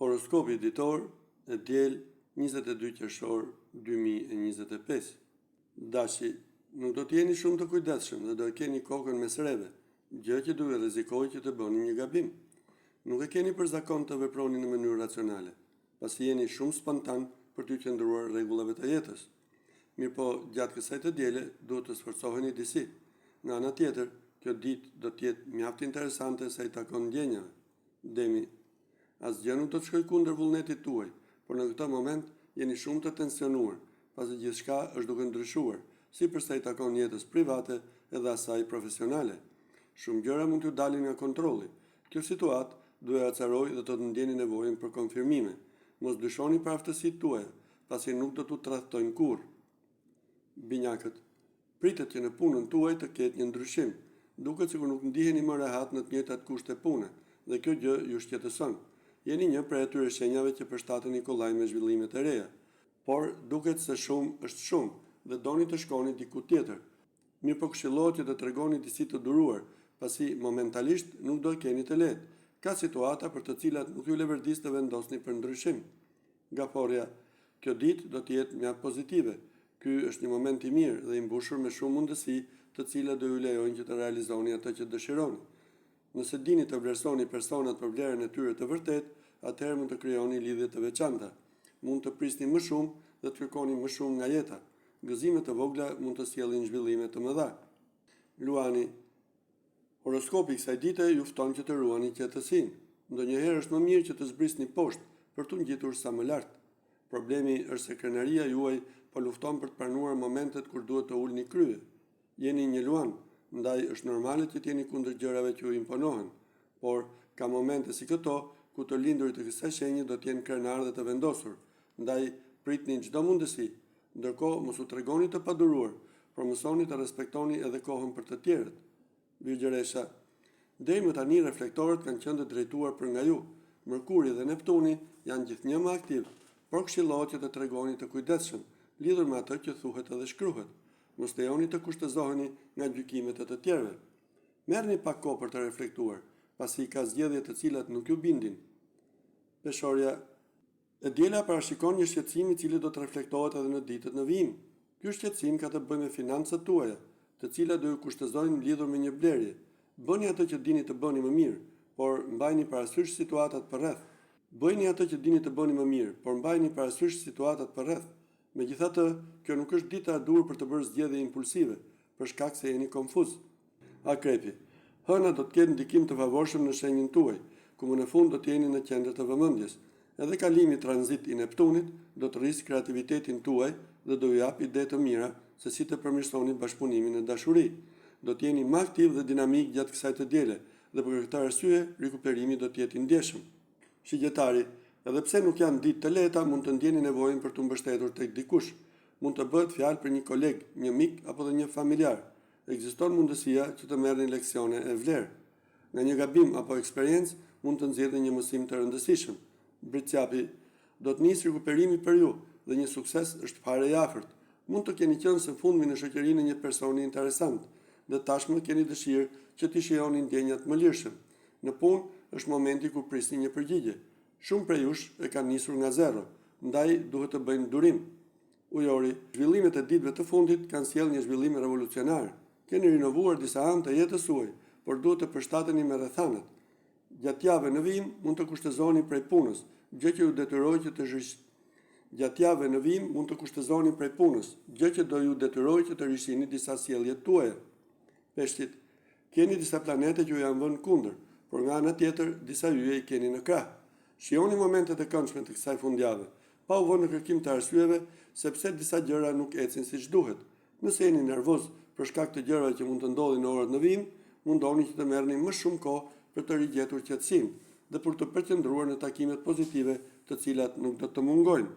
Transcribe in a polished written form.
Horoskopi ditor e diel 22 qershor 2025. Dashi, nuk do t'jeni shumë të kujdesshëm dhe do e keni kokën me sreve, gjë që duhet rrezikoj që të bëni një gabim. Nuk e keni për zakon të veproni në mënyrë racionale, pasi jeni shumë spontan për t'ju qëndruar rregullave të jetës. Mirpo, gjatë kësaj të diele duhet të sforcoheni disi. Nga ana tjetër, kjo ditë do t'jetë mjaft interesante sa i takon ndjenjave. Demi, asgjë nuk do të shkojë kundër vullnetit tuaj, por në këtë moment jeni shumë të tensionuar, pasi gjithçka është duke ndryshuar, si për sa i takon jetës private edhe asaj profesionale. Shumë gjëra mund t'ju dalin nga kontrolli. Kjo situatë duhet acaroj dhe do të ndjeni nevojën për konfirmime. Mos dyshoni për aftësitë tuaja, pasi nuk do t'u tradhtojnë kurrë. Binjakët, pritet që në punën tuaj të ketë një ndryshim. Duket sikur nuk ndiheni më rehat në të njëjtat kushte pune, dhe kjo gjë ju shqetëson. Jeni një prej atyre shenjave që përshtaten Nikolaj me zhvillimet e reja, por duket se shumë është shumë dhe doni të shkoni diku tjetër. Mirë po këshillohet që të tregoni disi të duruar, pasi momentalisht nuk do e keni të lehtë. Ka situata për të cilat nuk ju leverdis të vendosni për ndryshim. Gaforja, kjo ditë do të jetë mjaft pozitive. Ky është një moment i mirë dhe i mbushur me shumë mundësi, të cilat do ju lejojnë që të realizoni atë që dëshironi. Nëse dini të vlerësoni personat për vlerën e tyre të vërtet, atëherë mund të krijoni lidhje të veçanta. Mund të prisni më shumë dhe të kërkoni më shumë nga jeta. Gëzime të vogla mund të sjellin zhvillime të mëdha. Luani, horoskopi i kësaj dite ju fton që të ruani qetësinë. Ndonjëherë është më mirë që të zbrisni poshtë për t'u ngjitur sa më lart. Problemi është se krenaria juaj po lufton për të pranuar momentet kur duhet të ulni krye. Jeni një luan, ndaj është normale që t'jeni kundër gjërave që ju imponohen, por ka momente si këto ku të lindurit të kësaj shenje do t'jenë krenar dhe të vendosur, ndaj pritni çdo mundësi. Ndërkohë mos u tregoni të paduruar, por mësoni të respektoni edhe kohën për të tjerët. Virgjëresha, deri më tani reflektorët kanë qenë të drejtuar për nga ju. Mërkuri dhe Neptuni janë gjithnjë më aktiv, por këshillohet që të tregoni të kujdesshëm, lidhur me atë që thuhet edhe shkruhet. Mos lejoni të kushtëzoheni nga gjykimet e të tjerëve. Merrni pak kohë për të reflektuar, pasi ka zgjedhje të cilat nuk ju bindin. Peshorja, e diela parashikon një shqetësim i cili do të reflektohet edhe në ditët në vijim. Ky shqetësim ka të bëjë me financat tuaja, të cilat do ju kushtëzojnë lidhur me një blerje. Bëni atë që dini të bëni më mirë, por mbajini parasysh situatat përreth. Bëjni atë që dini të bëni më mirë, por mbajini parasysh situatat përreth. Megjithatë, kjo nuk është dita e dur për të bërë zgjedhje impulsive, për shkak se jeni konfuz. Akrepi, hëna do të ketë ndikim të favorshëm në shenjën tuaj, ku më në fund do të jeni në qendër të vëmendjes. Edhe kalimi i tranzit i Neptunit do të rrisë kreativitetin tuaj dhe do ju jap ide të mira se si të përmirësoni bashkëpunimin në dashuri. Do të jeni më aktiv dhe dinamik gjatë kësaj të diele, dhe për këtë arsye rikuperimi do të jetë i ndjeshëm. Shigjetari, edhe pse nuk janë ditë të lehta, mund të ndjeni nevojën për të mbështetur tek dikush. Mund të bëhet fjalë për një koleg, një mik apo dhe një familjar. Ekziston mundësia që të merrni leksione e vlerë. Nga një gabim apo eksperiencë mund të nxjerrni një mësim të rëndësishëm. Britsjapi, do të nisë rikuperimi për ju dhe një sukses është fare i afërt. Mund të keni qenë së fundmi në shoqërinë e një personi interesant dhe tashmë keni dëshirë që t'i shijoni ndjenjat më lirshëm. Në punë është momenti ku prisni një përgjigje. Shumë prej jush e kanë nisur nga zero, ndaj duhet të bëjnë durim. Ujori, zhvillimet e ditëve të fundit kanë sjellë një zhvillim revolucionar. Keni rinovuar disa anë të jetës suaj, por duhet të përshtateni me rrethanat. Gjatë javës në vijim mund të kushtëzoni prej punës, gjë që ju detyroj që të Gjatë javës në vijim mund të kushtëzoni prej punës, gjë që do ju detyroj që të rishini disa sjellje tuaja. Peshqit, keni disa planete që ju janë vënë kundër, por nga ana tjetër disa yje i keni në krah. Shijoni momentet e këndshme të kësaj fundjavë, pa u vënë në kërkim të arsyeve sepse disa gjëra nuk ecin siç duhet. Nëse jeni nervoz për shkak të gjërave që mund të ndodhin në orët në vijim, mundoni që të merrni më shumë kohë për të rigjetur qetësinë dhe për të përqendruar në takimet pozitive, të cilat nuk do të mungojnë.